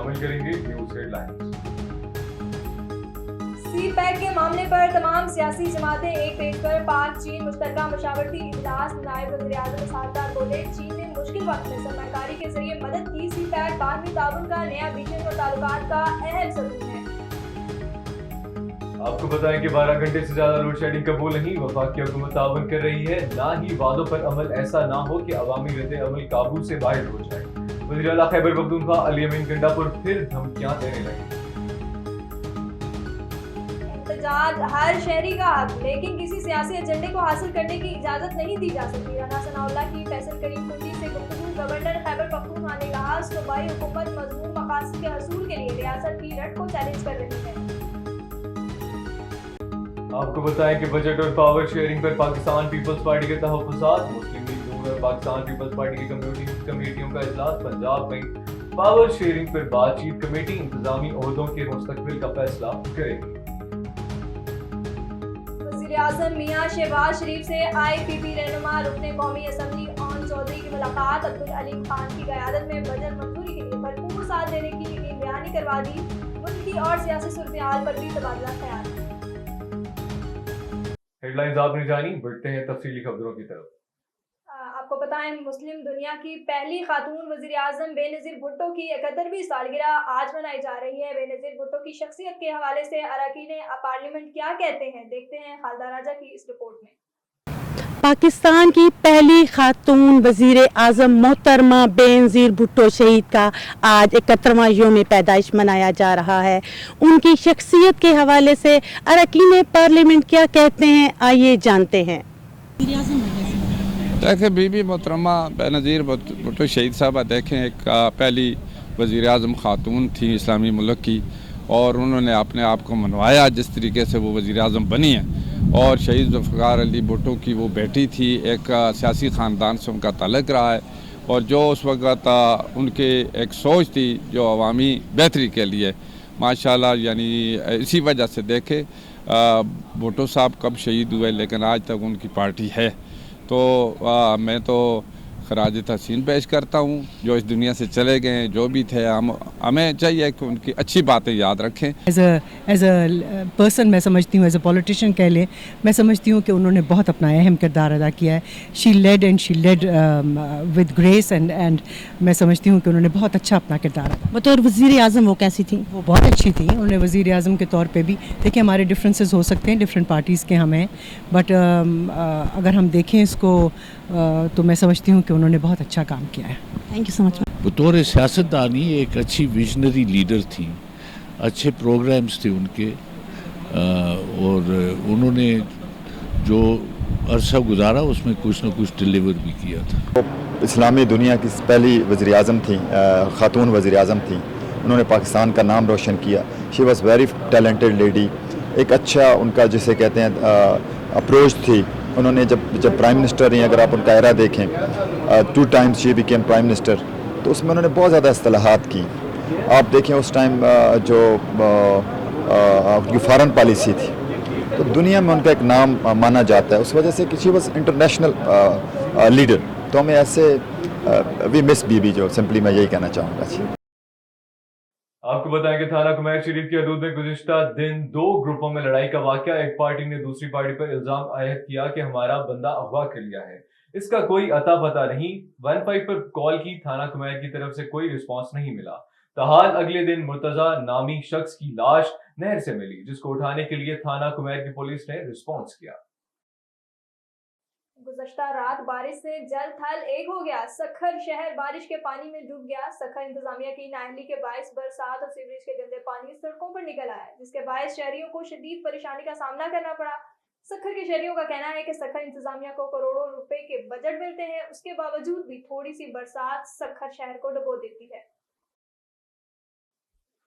शामिल करेंगे news headlines. सी pack के मामले पर तमाम सियासी जमातें एक पेज पर पाक चीन मुश्तरका मशावरती इजलास। नायब वज़ीर-ए-आज़म सारदार बोले, चीन ने मुश्किल वक्त में सरमाकारी के जरिए मदद की। सी पैक बाहमी ताउन का नया विजन और ताल्लुकात का अहम सतून है। आपको बताएं कि 12 घंटे से ज्यादा लोड शेडिंग कबूल नहीं, वफाकी हुकूमत ताउन कर रही है, ना ही वादों पर अमल। ऐसा ना हो कि अवामी रद्द अमल काबू से बाहर हो जाए। वज़ीर आला खैबर पख्तूनख्वा अली अमीन गंडापुर फिर धमकियां देने लगे। हर शहरी का हक, लेकिन किसी सियासी एजेंडे को हासिल करने की इजाजत नहीं दी जा सकती। राना सनाउल्लाह की फैसल करीम कुंडी से गुफ्तगू। गवर्नर खैबर पख्तूनख्वा ने कहा, सूबाई हुकूमत मज़मून मकासद के हसूल के लिए रियासत की रट को चैलेंज कर रही है। आपको बताएं कि बजट और पावर शेयरिंग पर पाकिस्तान पीपल्स पार्टी के तहफ़्फ़ुज़ात। मुस्लिम लीग नून और पाकिस्तान पीपल्स पार्टी की कमेटियों का इजलास। पंजाब में पावर शेयरिंग पर बातचीत। कमेटी इंतजामी ओहदों के मुस्तकबिल का फैसला करेगी। वज़ीर-ए-आज़म मियां शहबाज शरीफ से IPP रहनुमा रुकने कौमी असम्बली ऑन चौधरी की मुलाकात। अब्दुल अलीम खान की क़यादत में बजट मंजूरी के लिए भरपूर साथ देने की यकीन बयानी करवा दी। मुल्की और सियासी सूरत-ए-हाल पर भी तबादला ख्याल। हेडलाइंस आपने जानी, बढ़ते हैं तफसीली खबरों की तरफ। आपको बताएं, मुस्लिम दुनिया की पहली खातून वज़ीर-ए-आज़म बेनज़ीर भुट्टो की 71वीं सालगिरह आज मनाई जा रही है। बेनज़ीर भुट्टो की शख्सियत के हवाले से अरकान पार्लियामेंट क्या कहते हैं, देखते हैं खालदा राजा की इस रिपोर्ट में। पाकिस्तान की पहली खातून वज़ीर आज़म मोहतरमा बेनज़ीर भुट्टो शहीद का आज 71वां यौम पैदाइश मनाया जा रहा है। उनकी शख्सियत के हवाले से अरकान पार्लियामेंट क्या कहते हैं, आइए जानते हैं। देखें, बीबी मोहतरमा बेनज़ीर भुट्टो शहीद साहबा देखें, एक पहली वज़ीर आज़म ख़ातून थी इस्लामी मुल्क की, और उन्होंने अपने आप को मनवाया जिस तरीके से वो वज़ीर आज़म बनी है। और शहीद ज़ुल्फ़िकार अली भुट्टो की वो बेटी थी, एक सियासी ख़ानदान से उनका ताल्लुक़ रहा है, और जो उस वक़्त उनके एक सोच थी जो अवामी बेहतरी के लिए माशाल्लाह, यानी इसी वजह से देखे भुट्टो साहब कब शहीद हुए लेकिन आज तक उनकी पार्टी है। तो मैं तो खराज तहसीन पेश करता हूँ, जो इस दुनिया से चले गए जो भी थे, हमें चाहिए कि उनकी अच्छी बातें याद रखें। एज अ पर्सन मैं समझती हूँ, एज अ पॉलिटिशियन कह लें, मैं समझती हूँ कि उन्होंने बहुत अपना अहम किरदार अदा किया है। She led with grace and मैं समझती हूँ कि उन्होंने बहुत अच्छा अपना किरदार अदा। बतौर वज़ीर आज़म वो कैसी थी? वो बहुत अच्छी थी। उन्होंने वज़ीर आज़म के तौर पे भी, देखिए हमारे डिफरेंसेस हो सकते हैं, डिफरेंट पार्टीज़ के हम हैं, बट अगर हम देखें इसको तो मैं समझती हूँ कि उन्होंने बहुत अच्छा काम किया है। Thank you so much. बतौर सियासतदानी एक अच्छी विजनरी लीडर थी, अच्छे प्रोग्राम्स थे उनके, और उन्होंने जो अरसा गुजारा उसमें कुछ न कुछ डिलीवर भी किया था। इस्लामी दुनिया की पहली वज़ीर आज़म थी, ख़ातून वज़ीर आज़म थी। उन्होंने पाकिस्तान का नाम रोशन किया। She was very talented lady. एक अच्छा उनका जिसे कहते हैं अप्रोच थी। उन्होंने जब प्राइम मिनिस्टर रही, अगर आप उनका एरा देखें, 2 times she became prime minister, तो उसमें उन्होंने बहुत ज़्यादा इस्तेलाहात की। आप देखें उस टाइम जो उनकी फॉरेन पॉलिसी थी, तो दुनिया में उनका एक नाम माना जाता है उस वजह से कि शी वॉज इंटरनेशनल लीडर। तो हमें ऐसे वी मिस बीबी, जो सिंपली मैं यही कहना चाहूँगा। आपको बताएं कि थाना कुमैर शरीफ की हदूद में गुज़िश्ता दिन 2 ग्रुपों में लड़ाई का वाक़या। एक पार्टी ने दूसरी पार्टी पर इल्जाम आयद किया कि हमारा बंदा अगवा कर लिया है, इसका कोई अता पता नहीं। 15 पर कॉल की, थाना कुमैर की तरफ से कोई रिस्पांस नहीं मिला। ताहाल अगले दिन मुर्तजा नामी शख्स की लाश नहर से मिली, जिसको उठाने के लिए थाना कुमैर की पुलिस ने रिस्पॉन्स किया। गुज़श्ता रात बारिश से जल थल एक हो गया। सखर शहर बारिश के पानी में डूब गया। सखर इंतजामिया की नाअहली के बायस बरसात और सीवरेज के गंदे पानी सड़कों पर निकल आया, जिसके बायस शहरियों को शदीद परेशानी का सामना करना पड़ा। सखर के शहरियों का कहना है कि सखर इंतजामिया को करोड़ों रुपए के बजट मिलते हैं, उसके बावजूद भी थोड़ी सी बरसात सखर शहर को डुबो देती है।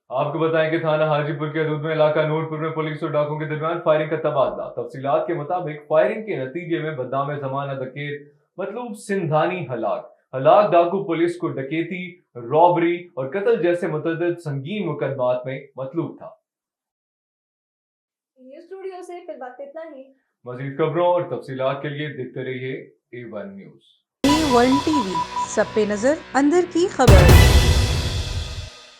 आपको बताएं कि थाना हाजीपुर के हदूद में इलाका नूरपुर में पुलिस और डाकुओं के दरमियान फायरिंग का तबादला। तफसीलात के मुताबिक फायरिंग के नतीजे में बदनाम जमाना डकैत मतलूब सिंधानी हलाक डाकू पुलिस को डकैती, रॉबरी और कत्ल जैसे मुतअद्दिद संगीन मुकदमात में मतलूब था। न्यूज़ स्टूडियो से फिलहाल इतना ही। मजीद खबरों और तफसीलात के लिए देखते रहिए A1 न्यूज़। A1 TV, सब पे नजर, अंदर की खबर।